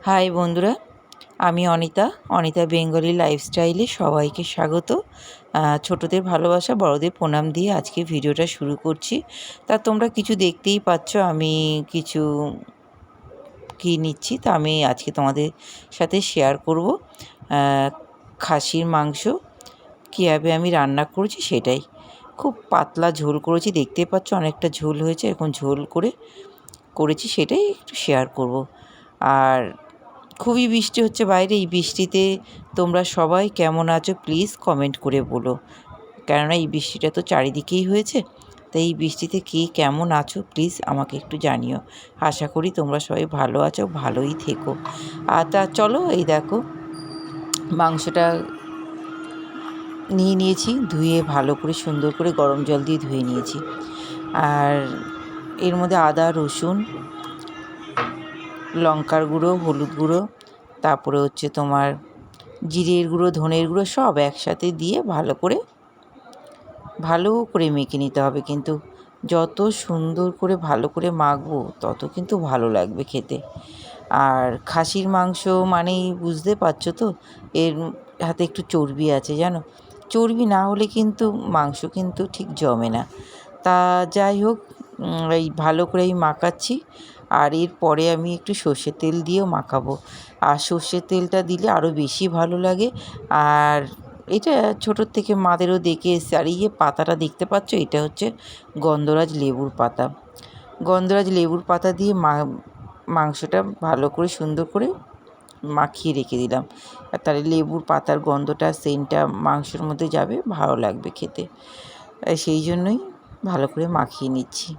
High বন্ধুরা, আমি Anita Bengali লাইফস্টাইলে সবাইকে স্বাগত। ছোটদের ভালোবাসা, বড়দের প্রণাম দিয়ে আজকে ভিডিওটা শুরু করছি। তা তোমরা কিছু দেখতেই পাচ্ছ, আমি কিছু কি নিচ্ছি, তা আমি আজকে তোমাদের সাথে শেয়ার করব। খাসির মাংস কীভাবে আমি রান্না করেছি সেটাই। খুব পাতলা ঝোল করেছি, দেখতেই পাচ্ছ অনেকটা ঝোল হয়েছে, এরকম ঝোল করেছি, সেটাই একটু শেয়ার করব। আর খুবই বৃষ্টি হচ্ছে বাইরে, এই বৃষ্টিতে তোমরা সবাই কেমন আছো প্লিজ কমেন্ট করে বলো, কেননা এই বৃষ্টিটা তো চারিদিকেই হয়েছে। তাই এই বৃষ্টিতে কে কেমন আছো প্লিজ আমাকে একটু জানিও। আশা করি তোমরা সবাই ভালো আছো, ভালোই থেকো। আর তা চলো, এই দেখো মাংসটা নিয়েছি, ধুয়ে ভালো করে সুন্দর করে গরম জল দিয়ে ধুয়ে নিয়েছি। আর এর মধ্যে আদা, রসুন, লঙ্কার গুঁড়ো, হলুদ গুঁড়ো, তারপরে হচ্ছে তোমার জিরের গুঁড়ো, ধনের গুঁড়ো সব একসাথে দিয়ে ভালো করে মেখে নিতে হবে। কিন্তু যত সুন্দর করে ভালো করে মাখবো তত কিন্তু ভালো লাগবে খেতে। আর খাসির মাংস মানেই বুঝতে পারছো তো, এর হাতে একটু চর্বি আছে জানো। চর্বি না হলে কিন্তু মাংস কিন্তু ঠিক জমে না। তা যাই হোক, এই ভালো করে মাখাচ্ছি। আর এরপরে আমি একটু সর্ষের তেল দিয়েও মাখাবো। আর সর্ষের তেলটা দিলে আরও বেশি ভালো লাগে। আর এটা ছোটোর থেকে মাদেরও দেখে এসেছি। আর এই যে পাতাটা দেখতে পাচ্ছ, এটা হচ্ছে গন্ধরাজ লেবুর পাতা। গন্ধরাজ লেবুর পাতা দিয়ে মাংসটা ভালো করে সুন্দর করে মাখিয়ে রেখে দিলাম। আর তাহলে লেবুর পাতার গন্ধটা, সেন্টটা মাংসের মধ্যে যাবে, ভালো লাগবে খেতে। সেই জন্যই ভালো করে মাখিয়ে নিচ্ছি।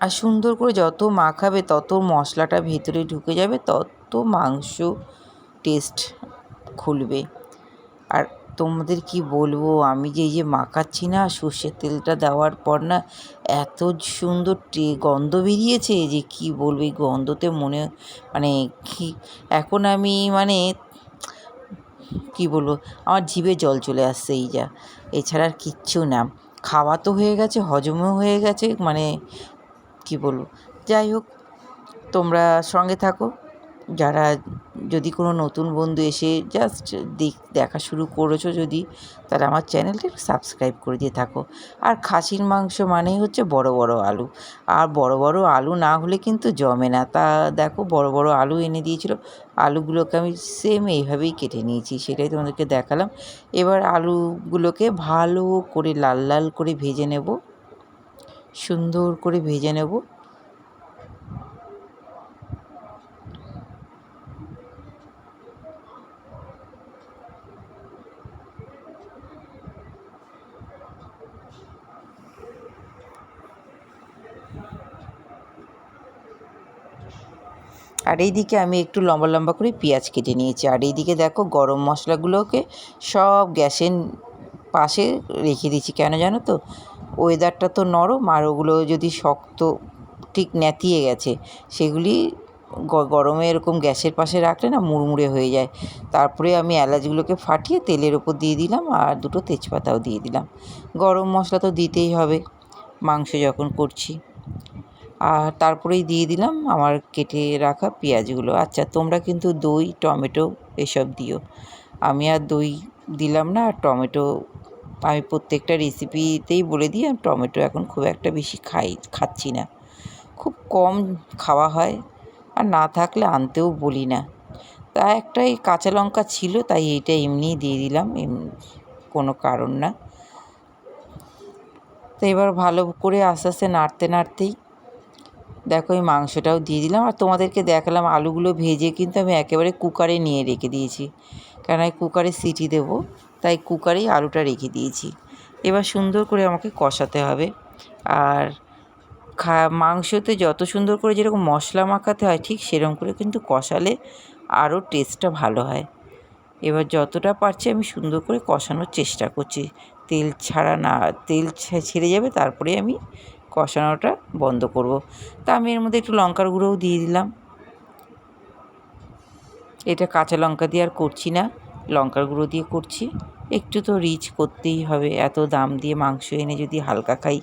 আর সুন্দর করে যত মাখাবে তত মশলাটা ভেতরে ঢুকে যাবে, তত মাংস টেস্ট খুলবে। আর তোমাদের কি বলবো, আমি যে এই যে মাখাচ্ছি না, সর্ষের তেলটা দেওয়ার পর না এত সুন্দর গন্ধ বেরিয়েছে যে কি বলবো। এই গন্ধতে মানে কি এখন আমি কি বলবো, আমার জিভে জল চলে আসছে এই যা। এছাড়া আর কিচ্ছু না। খাওয়া তো হয়ে গেছে, হজমও হয়ে গেছে, কি বলবো। যাই হোক, তোমরা সঙ্গে থাকো। যারা যদি কোনো নতুন বন্ধু এসে জাস্ট দেখা শুরু করেছো, যদি তারা আমার চ্যানেলটা একটু সাবস্ক্রাইব করে দিয়ে থাকো। আর খাসির মাংস মানেই হচ্ছে বড় বড় আলু। আর বড় বড় আলু না হলে কিন্তু জমে না। তা দেখো, বড় বড় আলু এনে দিয়েছিল, আলুগুলোকে আমি সেম এইভাবেই কেটে নিয়েছি, সেটাই তোমাদেরকে দেখালাম। এবার আলুগুলোকে ভালো করে লাল লাল করে ভেজে নেব, সুন্দর করে ভেজে নেব। আর এইদিকে আমি একটু লম্বা লম্বা করে পেঁয়াজ কেটে নিয়েছি। আর এইদিকে দেখো, গরম মশলাগুলোকে সব গ্যাসের পাশে রেখে দিয়েছি। কেন জানো তো, ওয়েদারটা তো নরম, আর ওগুলো যদি শক্ত ঠিক নেতিয়ে গেছে, সেগুলি গরমে এরকম গ্যাসের পাশে রাখলে না মুড়মুড়ে হয়ে যায়। তারপরে আমি এলাচগুলোকে ফাটিয়ে তেলের ওপর দিয়ে দিলাম, আর দুটো তেজপাতাও দিয়ে দিলাম। গরম মশলা তো দিতেই হবে মাংস যখন করছি। আর তারপরেই দিয়ে দিলাম আমার কেটে রাখা পেঁয়াজগুলো। আচ্ছা, তোমরা কিন্তু দই, টমেটো এসব দিও। আমি আর দই দিলাম না, আর টমেটো আমি প্রত্যেকটা রেসিপিতেই বলে দিই, আমি টমেটো এখন খুব একটা বেশি খাচ্ছি না, খুব কম খাওয়া হয়। আর না থাকলে আনতেও বলি না। তা একটাই কাঁচা লঙ্কা ছিল, তাই এইটা এমনিই দিয়ে দিলাম, কোনো কারণ না। তো এবার ভালো করে আস্তে আস্তে নাড়তেই দেখো এই মাংসটাও দিয়ে দিলাম। আর তোমাদেরকে দেখালাম আলুগুলো ভেজে কিন্তু আমি একেবারে কুকারে নিয়ে রেখে দিয়েছি, কারণ আমি কুকারে সিটি দেবো, তাই কুকারেই আলুটা রেখে দিয়েছি। এবার সুন্দর করে আমাকে কষাতে হবে। আর মাংসতে যত সুন্দর করে যেরকম মশলা মাখাতে হয়, ঠিক সেরকম করে কিন্তু কষালে আরও টেস্টটা ভালো হয়। এবার যতটা পারছি আমি সুন্দর করে কষানোর চেষ্টা করছি। তেল ছেড়ে যাবে, তারপরে আমি কষানোটা বন্ধ করব। তা আমি এর মধ্যে একটু লঙ্কার গুঁড়োও দিয়ে দিলাম। এটা কাঁচা লঙ্কা দিয়ে আর করছি না, লঙ্কার গুঁড়ো দিয়ে করছি। একটু তো রিচ করতেই হবে, এত দাম দিয়ে মাংস এনে যদি হালকা খাই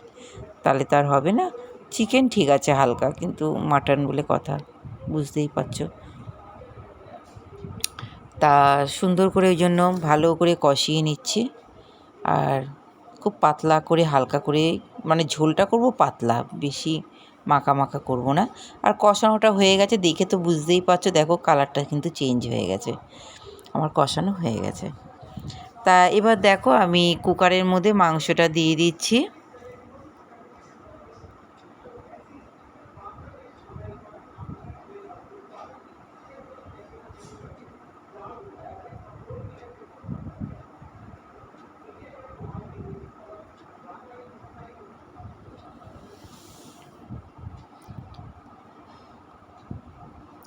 তাহলে তার হবে না। চিকেন ঠিক আছে হালকা, কিন্তু মাটন বলে কথা, বুঝতেই পারছো। তা সুন্দর করে ওই জন্য ভালো করে কষিয়ে নিচ্ছি। আর খুব পাতলা করে হালকা করে, মানে ঝোলটা করব পাতলা, বেশি মাখা মাখা করব না। আর কষানোটা হয়ে গেছে, দেখে তো বুঝতেই পারছো, দেখো কালারটা কিন্তু চেঞ্জ হয়ে গেছে, আমার কষানো হয়ে গেছে। তা এবার দেখো আমি কুকারের মধ্যে মাংসটা দিয়ে দিচ্ছি।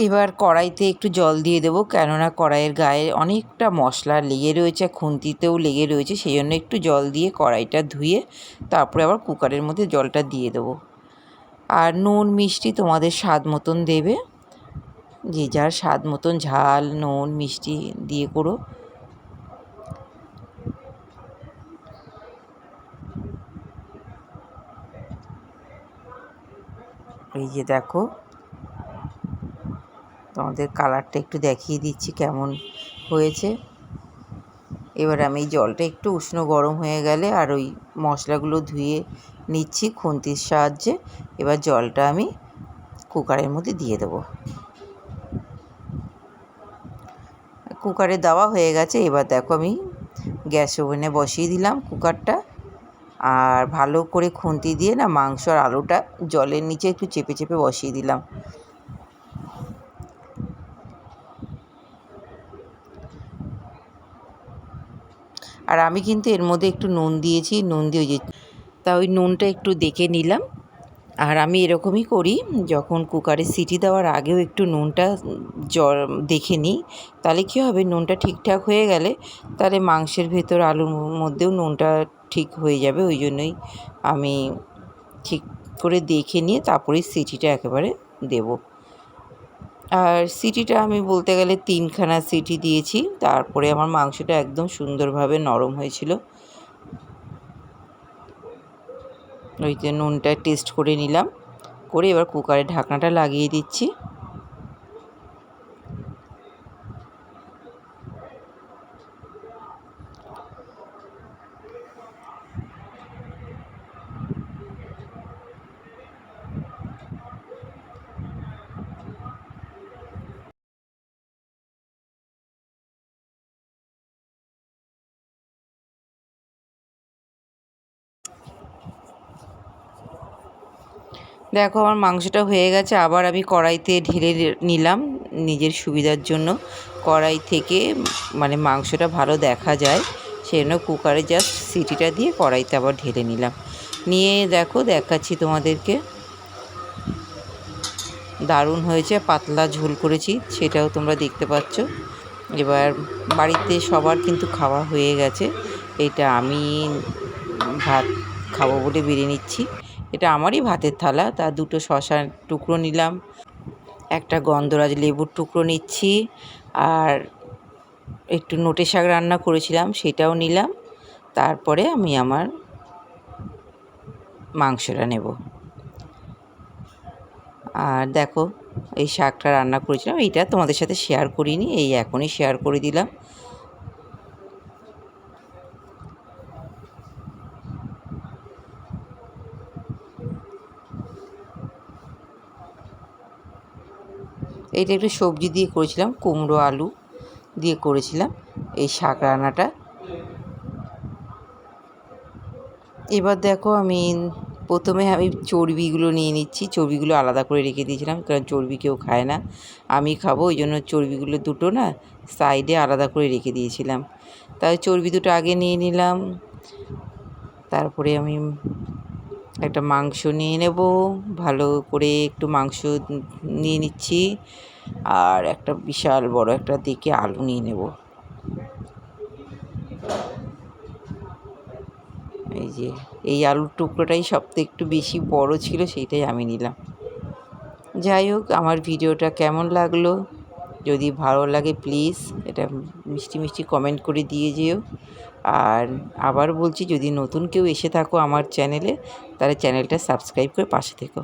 এবার কড়াইতে একটু জল দিয়ে দেবো, কেননা কড়াইয়ের গায়ে অনেকটা মশলা লেগে রয়েছে, খুন্তিতেও লেগে রয়েছে, সেই জন্য একটু জল দিয়ে কড়াইটা ধুয়ে তারপরে আবার কুকারের মধ্যে জলটা দিয়ে দেবো। আর নুন মিষ্টি তোমাদের স্বাদ মতন দেবে, যে যার স্বাদ মতন ঝাল নুন মিষ্টি দিয়ে করো। এই যে দেখো, তোমাদের কালারটা একটু দেখিয়ে দিচ্ছি কেমন হয়েছে। এবার আমি এই জলটা একটু উষ্ণ গরম হয়ে গেলে আর ওই মশলাগুলো ধুয়ে নিচ্ছি খুন্তির সাহায্যে। এবার জলটা আমি কুকারের মধ্যে দিয়ে দেবো। কুকারে দেওয়া হয়ে গেছে। এবার দেখো আমি গ্যাস ওভেনে বসিয়ে দিলাম কুকারটা, আর ভালো করে খুন্তি দিয়ে না মাংস আর আলুটা জলের নিচে একটু চেপে চেপে বসিয়ে দিলাম। আর আমি কিন্তু এর মধ্যে একটু নুন দিয়েছি, নুন দিয়ে ওই যে তা ওই নুনটা একটু দেখে নিলাম। আর আমি এরকমই করি, যখন কুকারে সিটি দেওয়ার আগেও একটু নুনটা দেখে নিই, তাহলে কী হবে, নুনটা ঠিকঠাক হয়ে গেলে তাহলে মাংসের ভেতর আলুর মধ্যেও নুনটা ঠিক হয়ে যাবে। ওই জন্যই আমি ঠিক করে দেখে নিয়ে তারপরেই সিটিটা একেবারে দেব। আর সিটিটা আমি বলতে গেলে 3খানা সিটি দিয়েছি, তারপরে আমার মাংসটা একদম সুন্দরভাবে নরম হয়েছিল। ওই যে নুনটা টেস্ট করে নিলাম, করে এবার কুকারের ঢাকনাটা লাগিয়ে দিচ্ছি। দেখো আমার মাংসটা হয়ে গেছে, আবার আমি কড়াইতে ঢেলে নিলাম নিজের সুবিধার জন্য। কড়াই থেকে মানে মাংসটা ভালো দেখা যায়, সেজন্য কুকারে জাস্ট সিটিটা দিয়ে কড়াইতে আবার ঢেলে নিলাম। নিয়ে দেখো দেখাচ্ছি তোমাদেরকে, দারুণ হয়েছে, পাতলা ঝোল করেছি সেটাও তোমরা দেখতে পাচ্ছ। এবার বাড়িতে সবার কিন্তু খাওয়া হয়ে গেছে, এটা আমি ভাত খাবো বলে বেড়ে নিচ্ছি। এটা আমারই ভাতের থালা, তা 2টো শশার টুকরো নিলাম, একটা গন্ধরাজ লেবুর টুকরো নিচ্ছি, আর একটু নোটে শাক রান্না করেছিলাম সেটাও নিলাম। তারপরে আমি আমার মাংসটা নেব। আর দেখো এই শাকটা রান্না করেছিলাম, এইটা তোমাদের সাথে শেয়ার করিনি, এই এখনই শেয়ার করে দিলাম। এইটা একটু সবজি দিয়ে করেছিলাম, কুমড়ো আলু দিয়ে করেছিলাম এই শাক রান্নাটা। এবার দেখো আমি প্রথমে চর্বিগুলো নিয়ে নিচ্ছি, চর্বিগুলো আলাদা করে রেখে দিয়েছিলাম, কারণ চর্বি কেউ খায় না, আমি খাবো, ওই জন্য চর্বিগুলো দুটো না সাইডে আলাদা করে রেখে দিয়েছিলাম। তাই চর্বি দুটো আগে নিয়ে নিলাম। তারপরে আমি একটা মাংস নিয়ে নেব, ভালো করে একটু মাংস নিয়ে নিচ্ছি, আর একটা বিশাল বড় একটা দেখে আলু নিয়ে নেব। এই যে এই আলুর টুকরোটাই সবথেকে একটু বেশি বড় ছিল, সেইটাই আমি নিলাম। যাই হোক, আমার ভিডিওটা কেমন লাগলো, যদি ভালো লাগে প্লিজ এটা মিষ্টি মিষ্টি কমেন্ট করে দিয়ে যেও। আর আবার বলছি, যদি নতুন কেউ এসে থাকো আমার চ্যানেলে, তাহলে চ্যানেলটা সাবস্ক্রাইব করে পাশে থেকো।